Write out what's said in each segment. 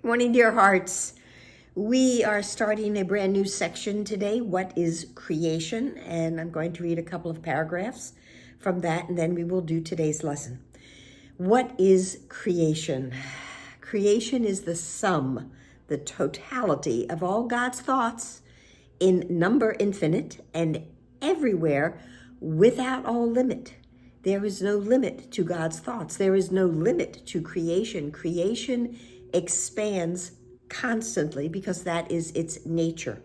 Morning, dear hearts. We are starting a brand new section today. What is creation? And I'm going to read a couple of paragraphs from that, and then we will do today's lesson. What is creation? Creation is the sum, the totality of all God's thoughts in number infinite and everywhere without all limit. There is no limit to God's thoughts. There is no limit to creation. Creation expands constantly because that is its nature.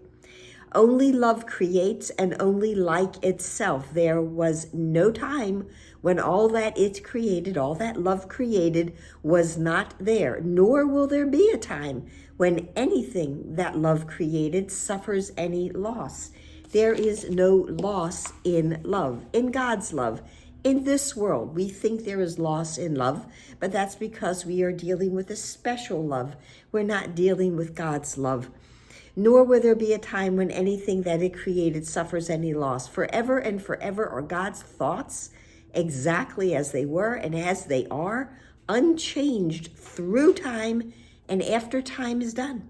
Only love creates and only like itself. There was no time when all that it created, all that love created, was not there, nor will there be a time when anything that love created suffers any loss. There is no loss in love, in God's love. In this world, we think there is loss in love, but that's because we are dealing with a special love. We're not dealing with God's love. Nor will there be a time when anything that it created suffers any loss. Forever and forever are God's thoughts exactly as they were and as they are, unchanged through time and after time is done.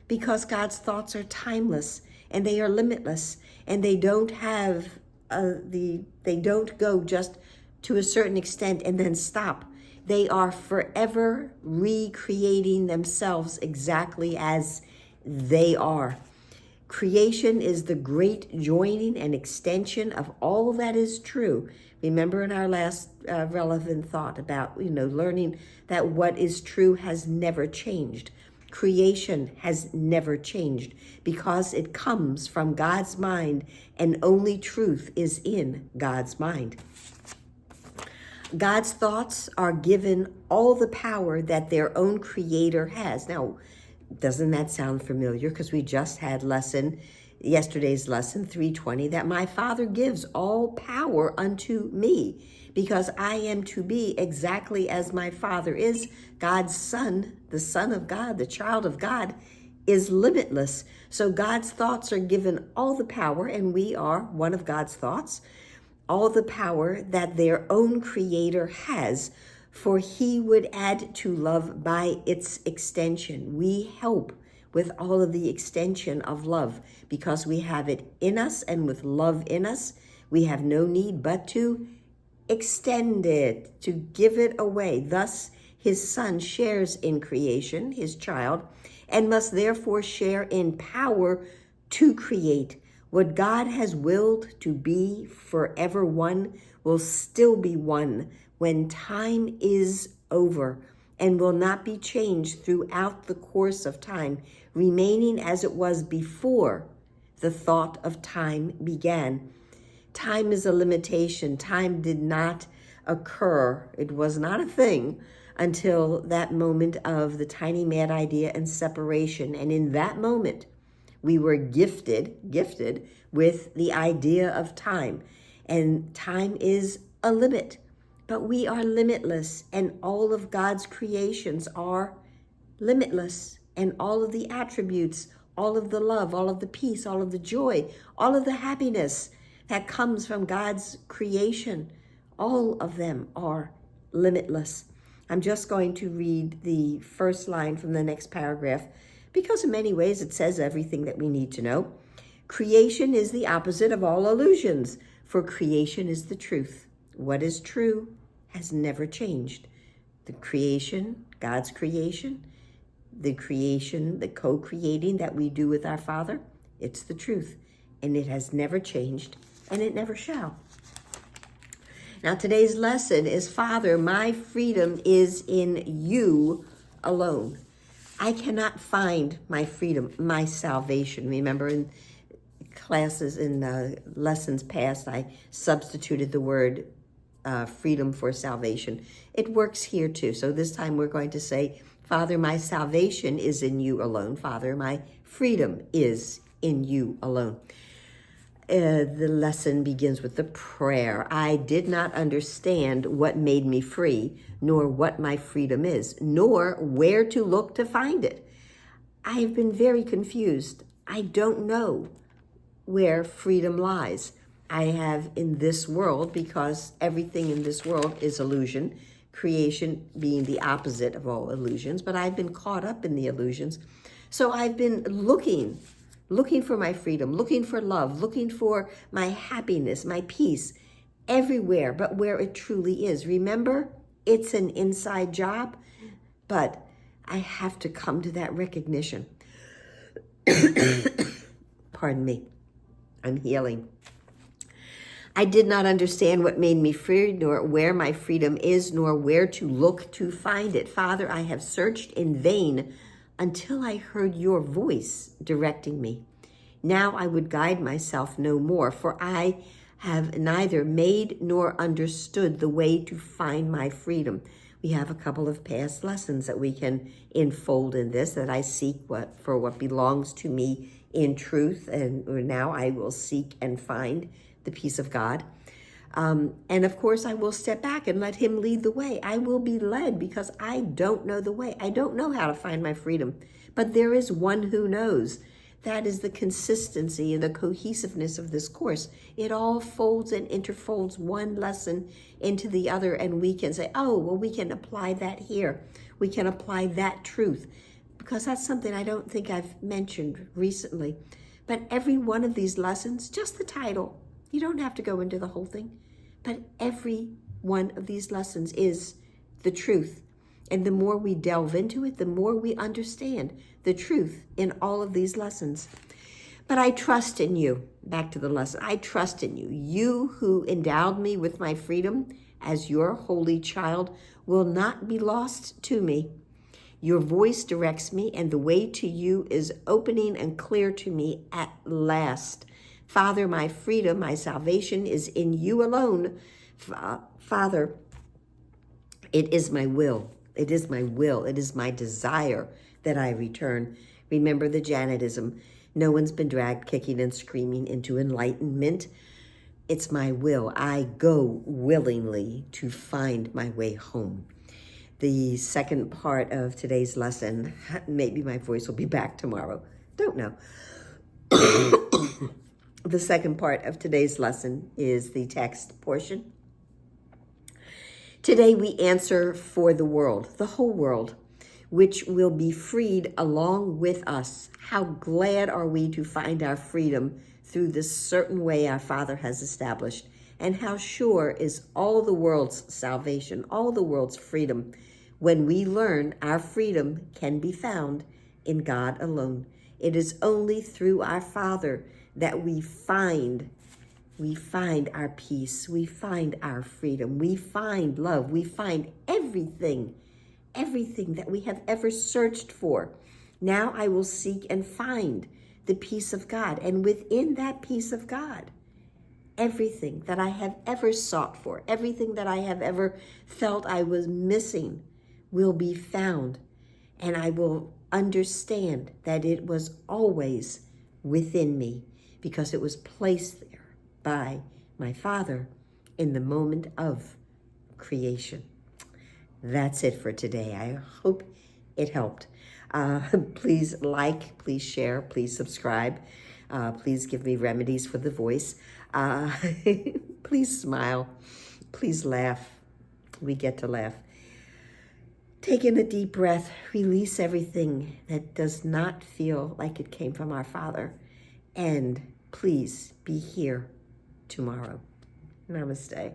Because God's thoughts are timeless and they are limitless, and they don't have they don't go just to a certain extent and then stop. They are forever recreating themselves exactly as they are. Creation is the great joining and extension of all that is true. Remember in our last relevant thought about, learning that what is true has never changed. Creation has never changed because it comes from God's mind, and only truth is in God's mind. God's thoughts are given all the power that their own creator has. Now, doesn't that sound familiar? Because we just had yesterday's lesson 320, that my Father gives all power unto me, because I am to be exactly as my Father is. God's Son, the Son of God, the child of God, is limitless. So God's thoughts are given all the power, and we are one of God's thoughts, all the power that their own creator has, for he would add to love by its extension. We help with all of the extension of love because we have it in us, and with love in us, we have no need but to extend it, to give it away. Thus, his Son shares in creation, his child, and must therefore share in power to create. What God has willed to be forever one will still be one when time is over, and will not be changed throughout the course of time, remaining as it was before the thought of time began. Time is a limitation. Time did not occur. It was not a thing until that moment of the tiny mad idea and separation. And in that moment, we were gifted with the idea of time. And time is a limit, but we are limitless, and all of God's creations are limitless, and all of the attributes, all of the love, all of the peace, all of the joy, all of the happiness that comes from God's creation, all of them are limitless. I'm just going to read the first line from the next paragraph because in many ways it says everything that we need to know. Creation is the opposite of all illusions, for creation is the truth. What is true has never changed. The creation, God's creation, the co-creating that we do with our Father, it's the truth. And it has never changed, and it never shall. Now, today's lesson is, Father, my freedom is in you alone. I cannot find my freedom, my salvation. Remember in classes, in lessons past, I substituted the word freedom for salvation. It works here too. So this time we're going to say, Father, my salvation is in you alone. Father, my freedom is in you alone. The lesson begins with the prayer. I did not understand what made me free, nor what my freedom is, nor where to look to find it. I have been very confused. I don't know where freedom lies. I have in this world, because everything in this world is illusion, creation being the opposite of all illusions, but I've been caught up in the illusions. So I've been looking for my freedom, looking for love, looking for my happiness, my peace, everywhere but where it truly is. Remember, it's an inside job, but I have to come to that recognition. Pardon me. I'm healing. I did not understand what made me free, nor where my freedom is, nor where to look to find it. Father, I have searched in vain until I heard your voice directing me. Now I would guide myself no more, for I have neither made nor understood the way to find my freedom. We have a couple of past lessons that we can enfold in this, that I seek for what belongs to me in truth, and now I will seek and find the peace of God. And of course, I will step back and let him lead the way. I will be led because I don't know the way. I don't know how to find my freedom, but there is one who knows. That is the consistency and the cohesiveness of this course. It all folds and interfolds one lesson into the other, and we can say, oh, well, we can apply that here. We can apply that truth, because that's something I don't think I've mentioned recently. But every one of these lessons, just the title, you don't have to go into the whole thing, but every one of these lessons is the truth. And the more we delve into it, the more we understand the truth in all of these lessons. But I trust in you. Back to the lesson. I trust in you. You who endowed me with my freedom as your holy child will not be lost to me. Your voice directs me, and the way to you is opening and clear to me at last. Father, my freedom, my salvation is in you alone. Father, it is my will. It is my will. It is my desire that I return. Remember the Janetism. No one's been dragged kicking and screaming into enlightenment. It's my will. I go willingly to find my way home. The second part of today's lesson, maybe my voice will be back tomorrow. Don't know. The second part of today's lesson is the text portion. Today we answer for the world, the whole world, which will be freed along with us. How glad are we to find our freedom through this certain way our Father has established, and how sure is all the world's salvation, all the world's freedom, when we learn our freedom can be found in God alone. It is only through our Father that we find our peace, we find our freedom, we find love, we find everything that we have ever searched for. Now I will seek and find the peace of God, and within that peace of God, everything that I have ever sought for, everything that I have ever felt I was missing will be found, and I will understand that it was always within me, because it was placed there by my Father in the moment of creation. That's it for today. I hope it helped. Please like, please share, please subscribe. Please give me remedies for the voice. Please smile. Please laugh. We get to laugh. Take in a deep breath. Release everything that does not feel like it came from our Father. And please be here tomorrow. Namaste.